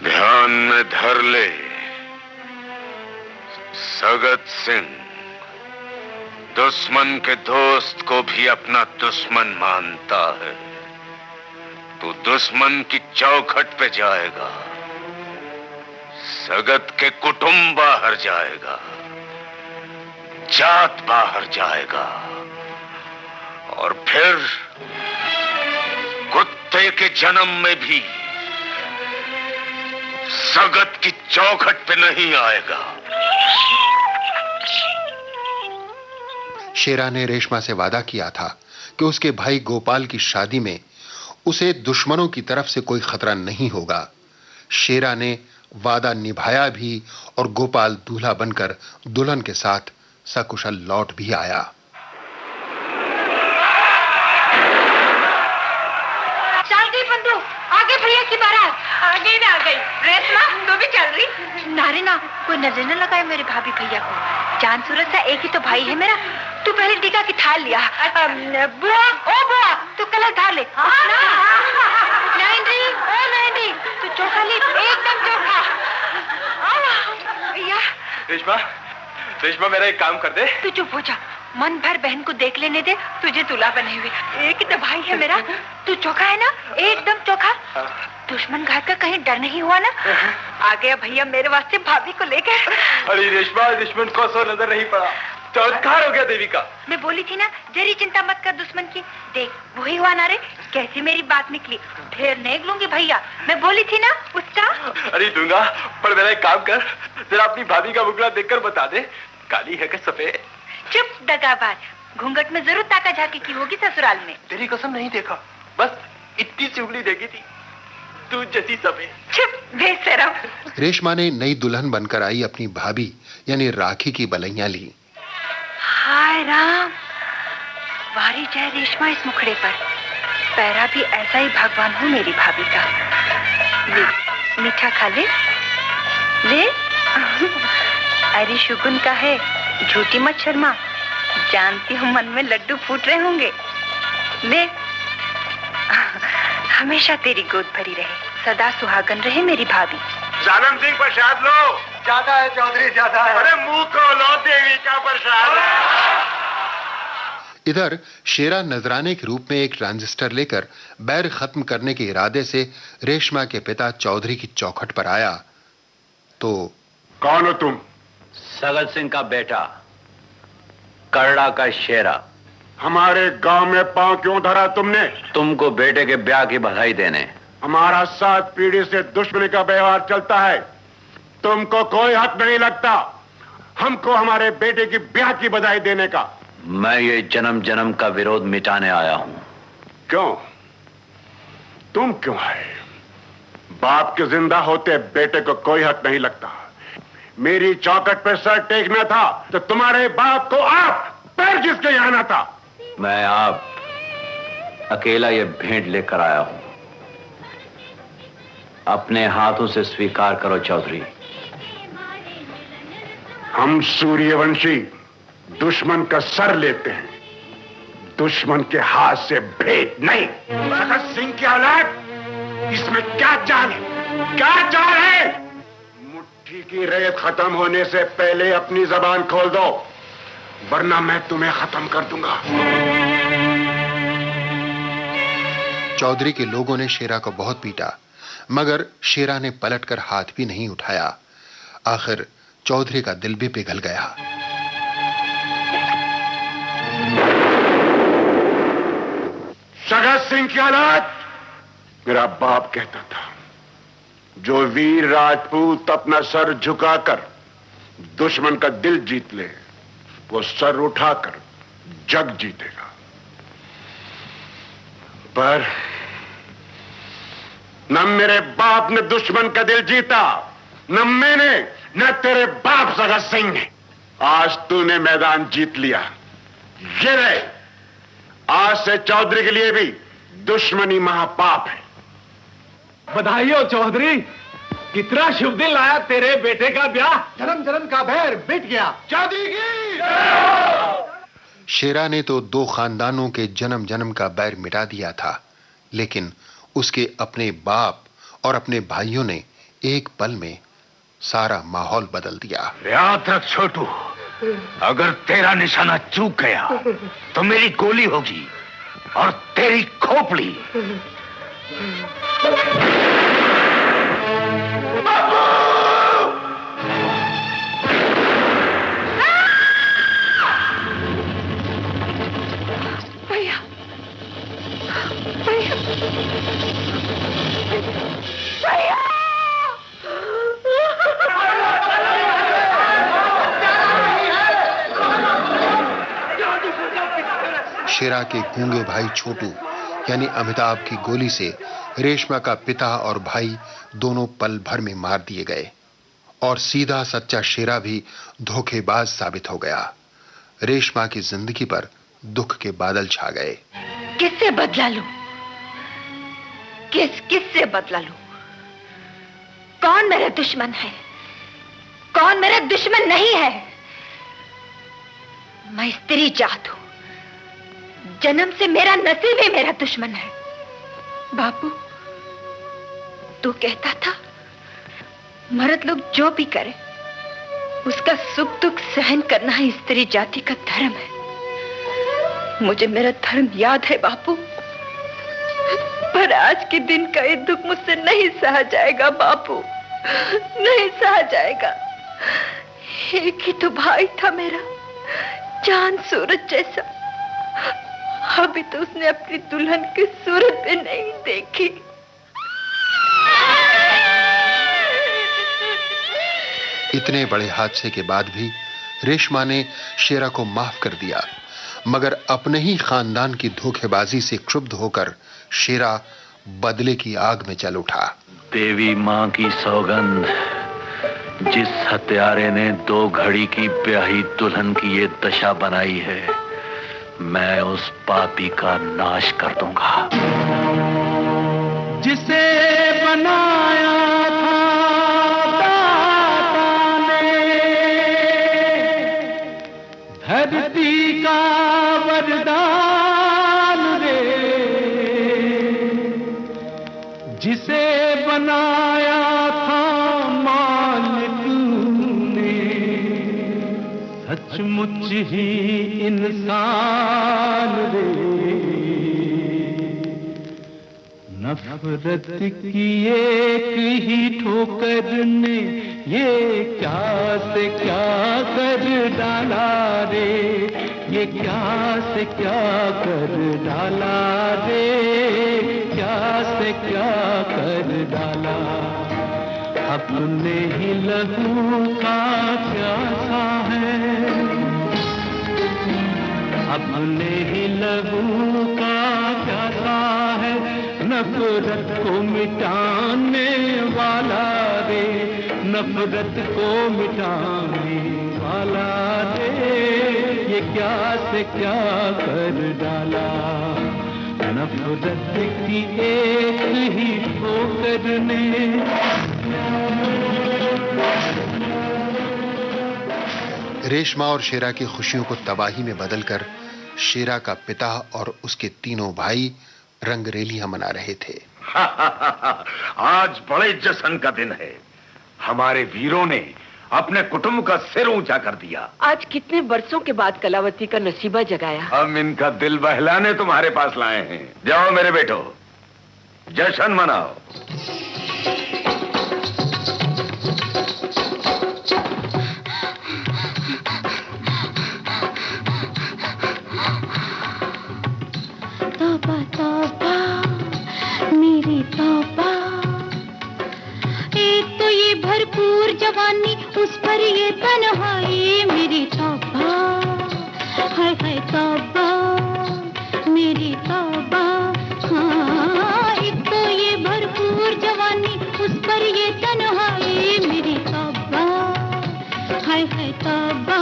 ध्यान में धर ले, सगत सिंह दुश्मन के दोस्त को भी अपना दुश्मन मानता है। तू दुश्मन की चौखट पे जाएगा, सगत के कुटुंब बाहर जाएगा, जात बाहर जाएगा, और फिर कुत्ते के जन्म में भी सगत की चौखट पे नहीं आएगा। शेरा ने रेशमा से वादा किया था कि उसके भाई गोपाल की शादी में उसे दुश्मनों की तरफ से कोई खतरा नहीं होगा। शेरा ने वादा निभाया भी और गोपाल दूल्हा बनकर दुल्हन के साथ सकुशल लौट भी आया। शादी बंधु, आगे भैया की बारात। आगे ना आ गई। रेशमा, तू भी चल रही? नारे ना, कोई नजर न लगाए मेरे भाभी भैया को। जान सूरज सा एक ही तो भाई है मेरा। तू पहले टीका की थाल लिया। बुआ, ओ बुआ, तू कलर धार ले। नैंडी, ओ नैंडी, तू चोखा ले, एकदम चोखा। भैया। रेशमा मेरा एक काम कर दे। तू चुप हो जा, मन भर बहन को देख लेने दे। तुझे दूल्हा बने हुए एक ही तो भाई है मेरा। तू चोखा है ना, एकदम चोखा। दुश्मन घात का कहीं डर नहीं हुआ ना? आ गया भैया मेरे वास्ते भाभी को लेकर। अरे रेशमा, दुश्मन को सो नजर नहीं पड़ा, चमत्कार हो गया देवी का। मैं बोली थी ना, जरी चिंता मत कर दुश्मन की। देख वही हुआ ना रे, कैसी मेरी बात निकली। फिर नहीं लूंगी भैया, मैं बोली थी ना उसका। अरे दूंगा, पर मेरा एक काम कर, जरा अपनी भाभी का मुखड़ा देखकर बता दे, काली है कि सफेद? चुप दगाबाज, घूंघट में जरूर ताका झाकी की होगी ससुराल में। तेरी कसम नहीं देखा, बस इतनी सी उंगली देखी थी, तू जैसी सफेद। चुप बेशरम। रेशमा ने नई दुल्हन बनकर आई अपनी भाभी यानी राखी की बलैया ली। हाय राम, वारी जाए रेशमा इस मुखड़े पर। पैरा भी ऐसा ही भगवान हूँ मेरी भाभी का। ले, मीठा खा ले। ले। अरे शुगुन का है, झूठी मत शर्मा। जानती हूँ मन में लड्डू फूट रहे होंगे। ले। हमेशा तेरी गोद भरी रहे, सदा सुहागन रहे मेरी भाभी। जानम सिंह प्रसाद लो। ज्यादा है चौधरी, ज्यादा है। अरे मुंह खोलो, देवी का प्रसाद है। इधर शेरा नजराने के रूप में एक ट्रांजिस्टर लेकर बैर खत्म करने के इरादे से रेशमा के पिता चौधरी की चौखट पर आया तो कौन हो तुम? सगत सिंह का बेटा। करड़ा का शेरा। हमारे गांव में पांव क्यों धरा तुमने? तुमको बेटे के ब्याह की बधाई देने। हमारा 7 पीढ़ी से दुश्मनी का व्यवहार चलता है, तुमको कोई हक नहीं लगता हमको हमारे बेटे की ब्याह की बधाई देने का। मैं ये जन्म जन्म का विरोध मिटाने आया हूं। क्यों? तुम क्यों है? बाप के जिंदा होते बेटे को कोई हक नहीं लगता। मेरी चौखट पर सर टेकना था तो तुम्हारे बाप को आप पैर किसके यहां आना था? मैं आप अकेला ये भेंट लेकर आया हूं। अपने हाथों से स्वीकार करो चौधरी। हम सूर्यवंशी दुश्मन का सर लेते हैं, दुश्मन के हाथ से भेंट नहीं। भगत सिंह की औलाद, इसमें क्या चाल है? क्या चाल है? मुट्ठी की रेत खत्म होने से पहले अपनी जबान खोल दो, वरना मैं तुम्हें खत्म कर दूंगा। चौधरी के लोगों ने शेरा को बहुत पीटा, मगर शेरा ने पलटकर हाथ भी नहीं उठाया। आखिर चौधरी का दिल भी पिघल गया। भगत सिंह की औलाद, मेरा बाप कहता था, जो वीर राजपूत अपना सर झुकाकर दुश्मन का दिल जीत ले, वो सर उठाकर जग जीतेगा। पर न मेरे बाप ने दुश्मन का दिल जीता, न मैंने, न तेरे बाप भगत सिंह ने। आज तूने मैदान जीत लिया। ये रहे, आज से चौधरी के लिए भी दुश्मनी महापाप है। बधाई हो चौधरी, कितना शुभ दिन लाया तेरे बेटे का ब्याह। जन्म जन्म का बैर मिट गया। चौधरी की शेरा ने तो 2 खानदानों के जन्म जन्म का बैर मिटा दिया था, लेकिन उसके अपने बाप और अपने भाइयों ने एक पल में सारा माहौल बदल दिया। याद रख छोटू, अगर तेरा निशाना चूक गया तो मेरी गोली होगी और तेरी खोपड़ी। भैया, भैया, भैया! शेरा के गूंगे भाई छोटू यानी अमिताभ की गोली से रेशमा का पिता और भाई दोनों पल भर में मार दिए गए और सीधा सच्चा शेरा भी धोखेबाज साबित हो गया। रेशमा की जिंदगी पर दुख के बादल छा गए। किससे बदला लूं? किससे बदला लूं? कौन मेरा दुश्मन है, कौन मेरा दुश्मन नहीं है? मैं स्त्री जात हूं, जन्म से मेरा नसीब ही मेरा दुश्मन है। बापू, तू कहता था मर्द लोग जो भी करे उसका सुख दुख सहन करना ही स्त्री जाति का धर्म है। मुझे मेरा धर्म याद है बापू, पर आज के दिन का ये दुख मुझसे नहीं सहा जाएगा बापू, नहीं सहा जाएगा। एक ही तो भाई था मेरा, चांद सूरज जैसा। अभी तो उसने अपनी दुल्हन की सूरत भी नहीं देखी। इतने बड़े हादसे के बाद भी रेशमा ने शेरा को माफ कर दिया, मगर अपने ही खानदान की धोखेबाजी से क्षुब्ध होकर शेरा बदले की आग में चल उठा। देवी मां की सौगंध, जिस हत्यारे ने 2 घड़ी की ब्याही दुल्हन की ये दशा बनाई है, मैं उस पापी का नाश कर दूंगा। जिसे बनाया था दाता ने, धरती का वरदान रे, जिसे बनाया था मालिक ने, सचमुच ही इंसान रे। नफरत की एक ही ठोकर ने ये क्या से क्या कर डाला रे। ये क्या से क्या कर डाला रे, क्या से क्या कर डाला। अपने ही लहू का प्यासा है, अपने ही लहू का प्यासा है, नफरत को मिटाने वाला रे, नफरत को मिटाने वाला रे। ये क्या से क्या कर डाला, नफरत की एक ही ठोकर ने। रेशमा और शेरा की खुशियों को तबाही में बदलकर शेरा का पिता और उसके तीनों भाई रंगरेलियां मना रहे थे। आज बड़े जश्न का दिन है। हमारे वीरों ने अपने कुटुंब का सिर ऊंचा कर दिया। आज कितने वर्षों के बाद कलावती का नसीबा जगाया। हम इनका दिल बहलाने तुम्हारे पास लाए हैं। जाओ मेरे बेटो, जश्न मनाओ। तौबा तौबा मेरी तौबा, एक तो ये भरपूर जवानी, उस पर ये तन्हाई मेरी तौबा। हाय हाय तौबा मेरी तौबा, हाँ एक तो ये भरपूर जवानी, उस पर ये तन्हाई मेरी तौबा। हाय हाय तौबा।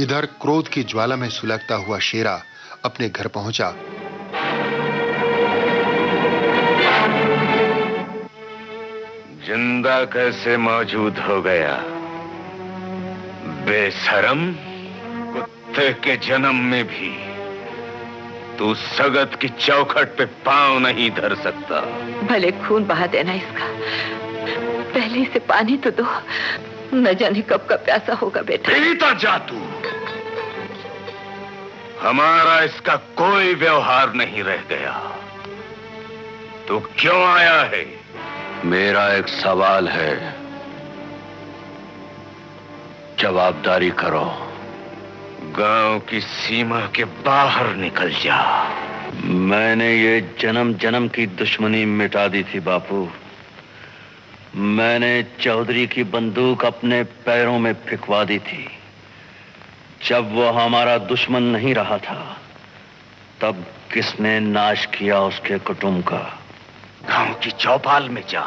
इधर क्रोध की ज्वाला में सुलगता हुआ शेरा अपने घर पहुंचा। जिंदा कैसे मौजूद हो गया बेशरम। कुत्ते के जन्म में भी तू सगत की चौखट पे पांव नहीं धर सकता। भले खून बहा देना इसका, पहले से पानी तो दो, न जाने कब का प्यासा होगा बेटा। पीता जा तू। हमारा इसका कोई व्यवहार नहीं रह गया। तू क्यों आया है? मेरा एक सवाल है, जवाबदारी करो। गांव की सीमा के बाहर निकल जा। मैंने ये जन्म जन्म की दुश्मनी मिटा दी थी बापू। मैंने चौधरी की बंदूक अपने पैरों में फिकवा दी थी। जब वो हमारा दुश्मन नहीं रहा था, तब किसने नाश किया उसके कुटुंब का? गांव की चौपाल में जा,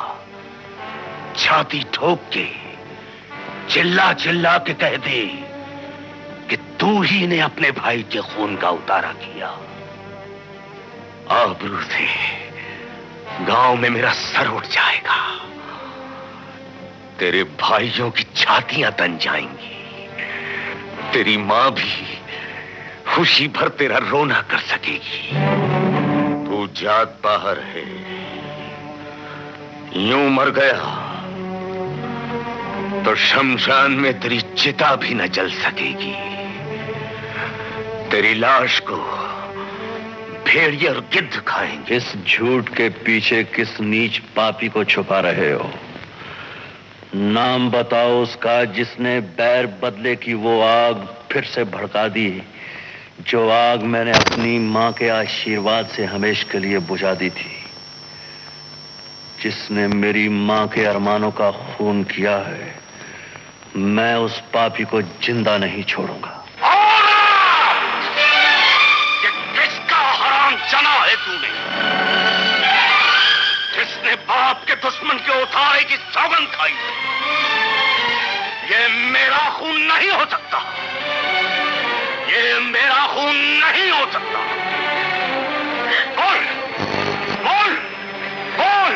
छाती ठोक के चिल्ला चिल्ला के कह दे कि तू ही ने अपने भाई के खून का उतारा किया। आबरू से गांव में मेरा सर उठ जाएगा, तेरे भाइयों की छातियां तन जाएंगी, तेरी मां भी खुशी भर तेरा रोना कर सकेगी। तू जात बाहर है, यूं मर गया तो शमशान में तेरी चिता भी न जल सकेगी। तेरी लाश को भेड़िए और गिद्ध खाएंगे। इस झूठ के पीछे किस नीच पापी को छुपा रहे हो? नाम बताओ उसका जिसने बैर बदले की वो आग फिर से भड़का दी, जो आग मैंने अपनी मां के आशीर्वाद से हमेशा के लिए बुझा दी थी। जिसने मेरी मां के अरमानों का खून किया है, मैं उस पापी को जिंदा नहीं छोड़ूंगा। ये किसका हराम चना है तूने? किसने बाप के दुश्मन के उतारे की सौगंध खाई? ये मेरा खून नहीं हो सकता, ये मेरा खून नहीं हो सकता। बोल बोल बोल,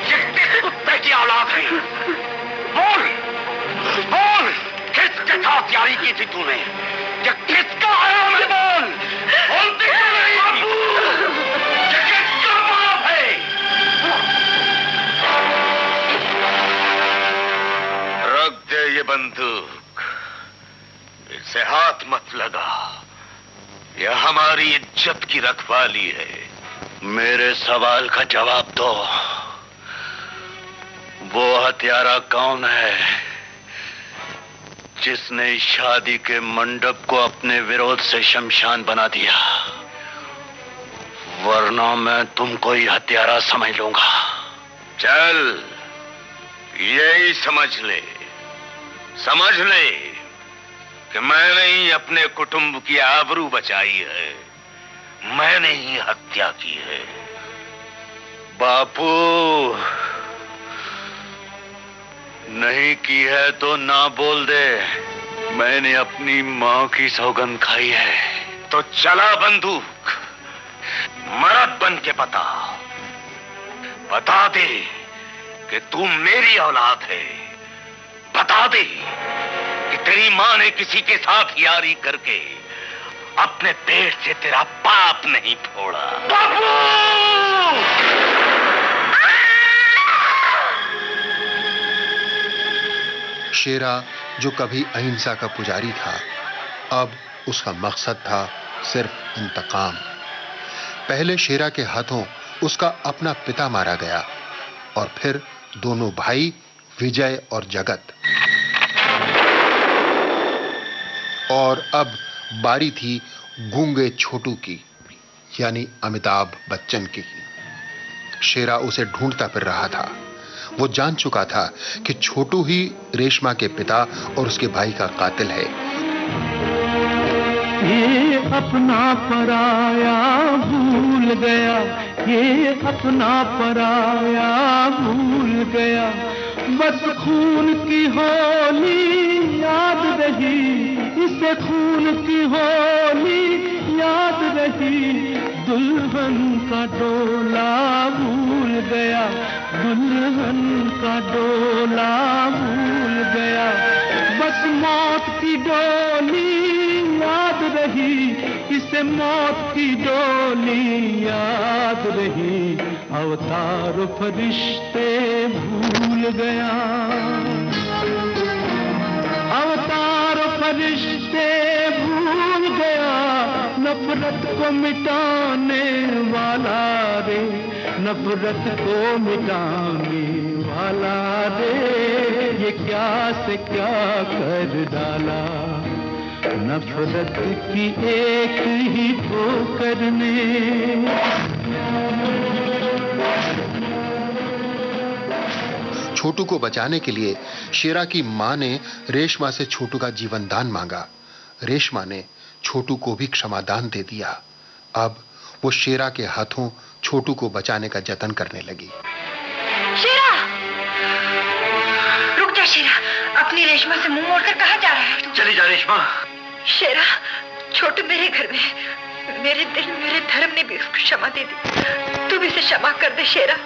ये किस कुत्ते की औलाद है? बोल बोल, किसके साथ यारी की थी तूने? ये किसका हराम है? बोल बोलती क्यों नहीं? ये किसका बाप है? रख दे ये बंदूक, इसे हाथ मत लगा। यह हमारी इज्जत की रखवाली है। मेरे सवाल का जवाब दो। वो हत्यारा कौन है? जिसने शादी के मंडप को अपने विरोध से शमशान बना दिया, वरना मैं तुमको ही हत्यारा समझ लूंगा। चल, यही समझ ले कि मैंने ही अपने कुटुंब की आबरू बचाई है, मैंने ही हत्या की है। बापू, नहीं की है तो ना बोल दे। मैंने अपनी मां की सौगंध खाई है। तो चला बंदूक, मर्द बन के बता दे कि तू मेरी औलाद है। बता दे कि तेरी मां ने किसी के साथ यारी करके अपने पेट से तेरा पाप नहीं फोड़ा। बाबू! शेरा, जो कभी अहिंसा का पुजारी था, अब उसका मकसद था सिर्फ इंतकाम। पहले शेरा के हाथों उसका अपना पिता मारा गया और फिर दोनों भाई विजय और जगत। और अब बारी थी गूंगे छोटू की, यानी अमिताभ बच्चन की। शेरा उसे ढूंढता फिर रहा था। वो जान चुका था कि छोटू ही रेशमा के पिता और उसके भाई का कातिल है। ये अपना पराया भूल गया, ये अपना पराया भूल गया, बस खून की होली याद रही, इसे खून की होली याद रही, दुल्हन का डोला भूल गया, दुल्हन का डोला भूल गया, बस मौत की डोली याद रही, इसे मौत की डोली याद रही, अवतार फरिश्ते भूल गया, अवतार फरिश्ते भूल गया, नफरत को मिटाने वाला रे, नफरत को मिटाने वाला रे, ये क्या से क्या कर डाला, नफरत की एक ही ठोकर ने। छोटू को बचाने के लिए शेरा की मां ने रेशमा से छोटू का जीवन दान मांगा। रेशमा ने छोटू को भी क्षमादान दे दिया। अब वो शेरा के हाथों छोटू को बचाने का जतन करने लगी। शेरा! रुक जा शेरा, अपनी रेशमा से मुंह मोड़कर कहाँ जा रहा है तू? चली जा रेशमा। शेरा, छोटू मेरे घर में है, मेरे दिल मेरे धर्म ने भी उसको क्षमा दे दी, तू भी इसे क्षमा कर दे शेरा।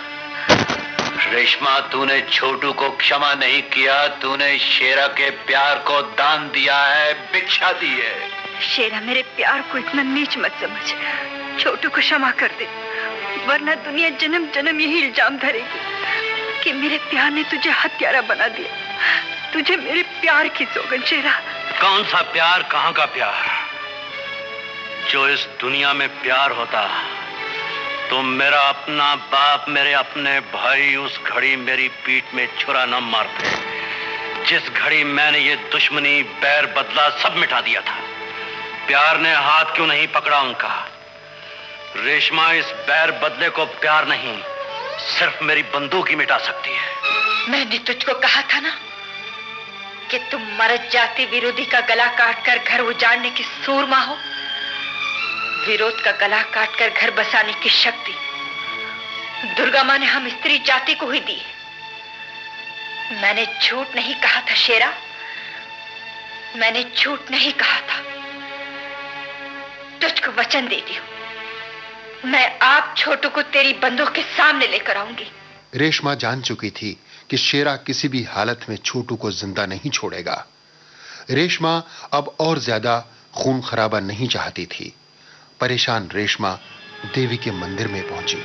रेशमा, तूने छोटू को क्षमा नहीं किया, तूने शेरा के प्यार को दान दिया है, भिक्षा दी है। शेरा, मेरे प्यार को इतना नीच मत समझ, छोटू को क्षमा कर दे, वरना दुनिया जन्म जन्म यही इल्जाम धरेगी कि मेरे प्यार ने तुझे हत्यारा बना दिया। तुझे मेरे प्यार की सौगंध शेरा। कौन सा प्यार, कहां का प्यार? जो इस दुनिया में प्यार होता तो मेरा अपना बाप, मेरे अपने भाई उस घड़ी मेरी पीठ में छुरा न मारते। जिस घड़ी मैंने ये दुश्मनी, बैर, बदला सब मिटा दिया था, प्यार ने हाथ क्यों नहीं पकड़ा उनका? रेशमा, इस बैर बदले को प्यार नहीं, सिर्फ मेरी बंदूक ही मिटा सकती है। मैंने तुझको कहा था ना कि तुम मर्द जाति विरोधी का गला काटकर घर उजाड़ने की सूरमा हो। विरोध का गला काटकर घर बसाने की शक्ति दुर्गा मां ने हम स्त्री जाति को ही दी। मैंने झूठ नहीं कहा था शेरा, मैंने झूठ नहीं कहा था। तुझको वचन देती हूं, मैं आप छोटू को तेरी बंदूक के सामने लेकर आऊंगी। रेशमा जान चुकी थी कि शेरा किसी भी हालत में छोटू को जिंदा नहीं छोड़ेगा। रेशमा अब और ज्यादा खून खराबा नहीं चाहती थी। परेशान रेशमा देवी के मंदिर में पहुंची।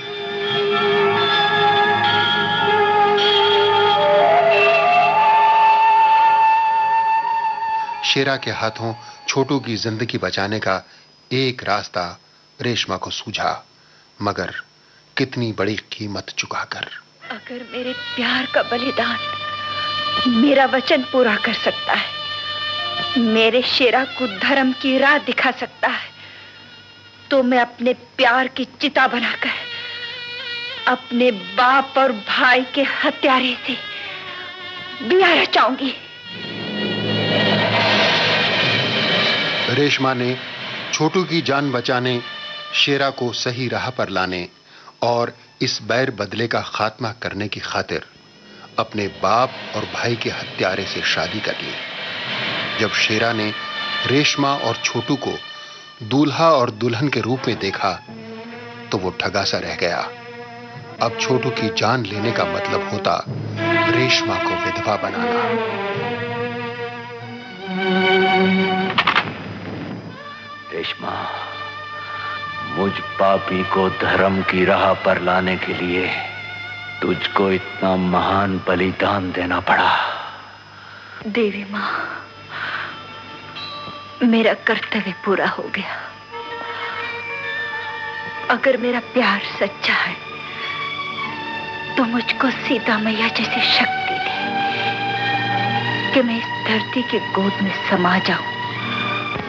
शेरा के हाथों छोटू की जिंदगी बचाने का एक रास्ता रेशमा को सूझा, मगर कितनी बड़ी कीमत चुकाकर। अगर मेरे प्यार का बलिदान मेरा वचन पूरा कर सकता है मेरे शेरा को धर्म की राह दिखा सकता है तो मैं अपने प्यार की चिता बनाकर अपने बाप और भाई के हत्यारे से दिया रचाऊंगी। रेशमा ने छोटू की जान बचाने, शेरा को सही राह पर लाने और इस बैर बदले का खात्मा करने की खातिर अपने बाप और भाई के हत्यारे से शादी कर ली। जब शेरा ने रेशमा और छोटू को दूल्हा और दुल्हन के रूप में देखा तो वो ठगा सा रह गया। अब छोटू की जान लेने का मतलब होता रेशमा को विधवा बनाना। रेशमा, मुझ पापी को धर्म की राह पर लाने के लिए तुझको इतना महान बलिदान देना पड़ा। देवी माँ, मेरा कर्तव्य पूरा हो गया। अगर मेरा प्यार सच्चा है तो मुझको सीता मैया जैसी शक्ति दे कि मैं इस धरती की गोद में समा जाऊं।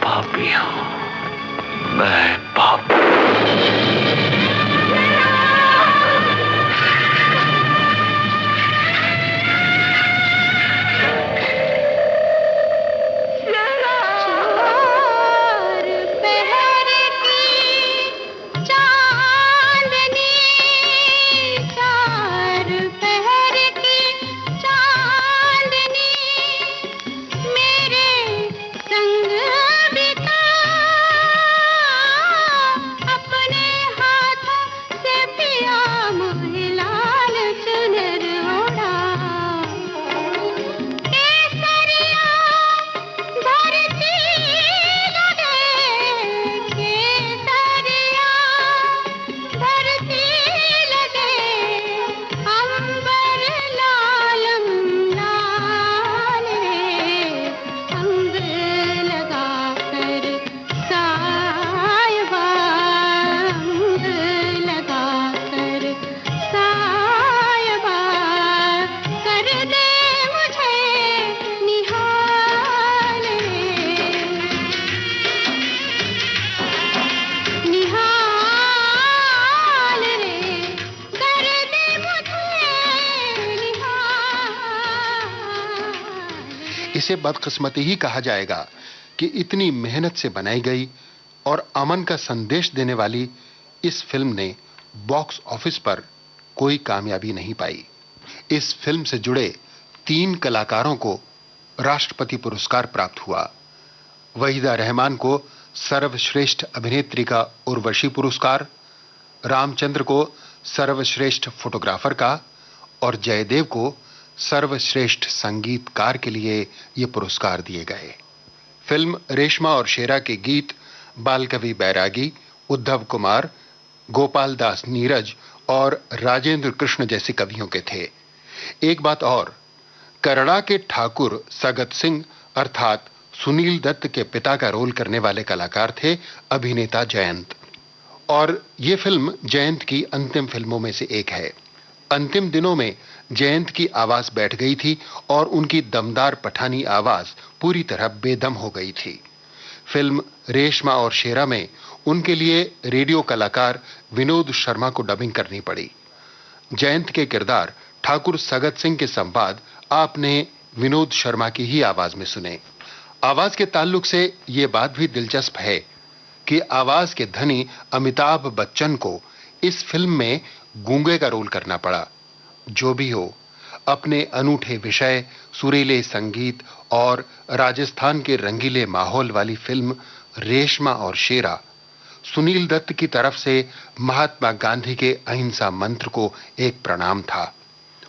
पापी हूं मैं, पापी। इसे बदकिस्मती ही कहा जाएगा कि इतनी मेहनत से बनाई गई और अमन का संदेश देने वाली इस फिल्म ने बॉक्स ऑफिस पर कोई कामयाबी नहीं पाई। इस फिल्म से जुड़े 3 कलाकारों को राष्ट्रपति पुरस्कार प्राप्त हुआ। वहीदा रहमान को सर्वश्रेष्ठ अभिनेत्री का उर्वशी पुरस्कार, रामचंद्र को सर्वश्रेष्ठ फोटोग्राफर का और जयदेव को सर्वश्रेष्ठ संगीतकार के लिए ये पुरस्कार दिए गए। फिल्म रेशमा और शेरा के गीत बालकवि बैरागी, उद्धव कुमार, गोपाल दास नीरज और राजेंद्र कृष्ण जैसे कवियों के थे। एक बात और, करड़ा के ठाकुर सगत सिंह अर्थात सुनील दत्त के पिता का रोल करने वाले कलाकार थे अभिनेता जयंत, और ये फिल्म जयंत की अंतिम फिल्मों में से एक है। अंतिम दिनों में जयंत की आवाज बैठ गई थी और उनकी दमदार पठानी आवाज पूरी तरह बेदम हो गई थी। फिल्म रेशमा और शेरा में उनके लिए रेडियो कलाकार विनोद शर्मा को डबिंग करनी पड़ी। जयंत के किरदार ठाकुर सगत सिंह के संवाद आपने विनोद शर्मा की ही आवाज में सुने। आवाज के ताल्लुक से ये बात भी दिलचस्प है कि आवाज के धनी अमिताभ बच्चन को इस फिल्म में गूंगे का रोल करना पड़ा। जो भी हो, अपने अनूठे विषय, सुरीले संगीत और राजस्थान के रंगीले माहौल वाली फिल्म रेशमा और शेरा सुनील दत्त की तरफ से महात्मा गांधी के अहिंसा मंत्र को एक प्रणाम था,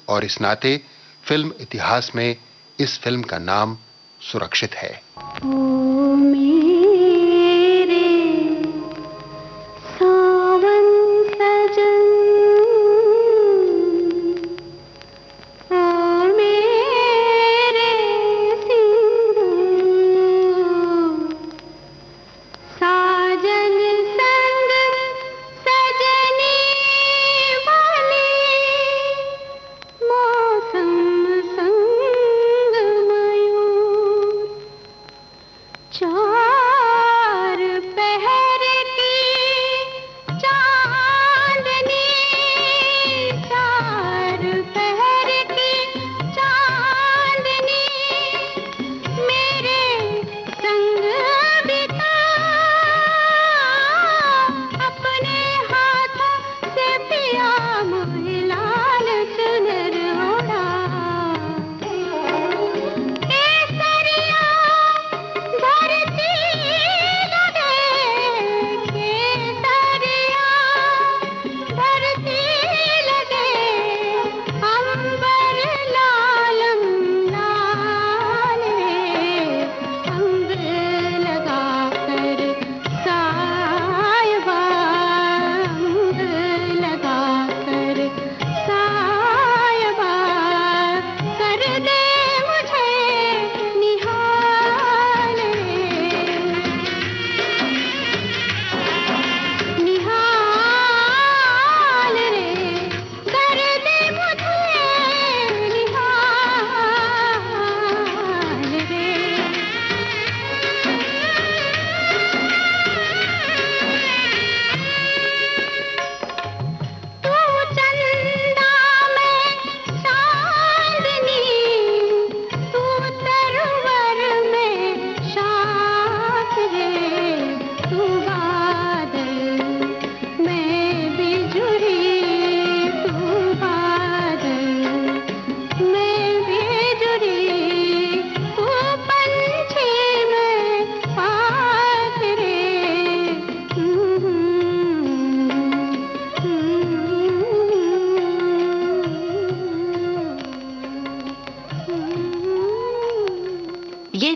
और इस नाते फिल्म इतिहास में इस फिल्म का नाम सुरक्षित है।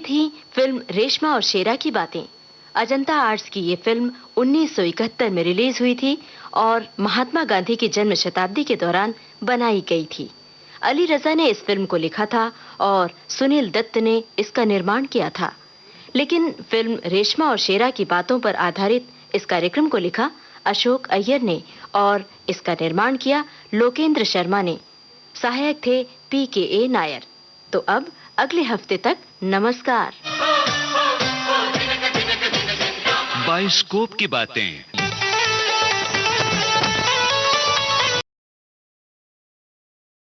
थी फिल्म रेशमा और शेरा की बातें। अजंता आर्ट्स की ये फिल्म 1971 में रिलीज हुई थी और महात्मा गांधी की जन्म शताब्दी के दौरान बनाई गई थी। अली रजा ने इस फिल्म को लिखा था और सुनील दत्त ने इसका निर्माण किया था। लेकिन फिल्म रेशमा और शेरा की बातों पर आधारित इस कार्यक्रम को लिखा अशोक अय्यर ने और इसका निर्माण किया लोकेंद्र शर्मा ने। सहायक थे PKA नायर। तो अब अगले हफ्ते तक नमस्कार। बायोस्कोप की बातें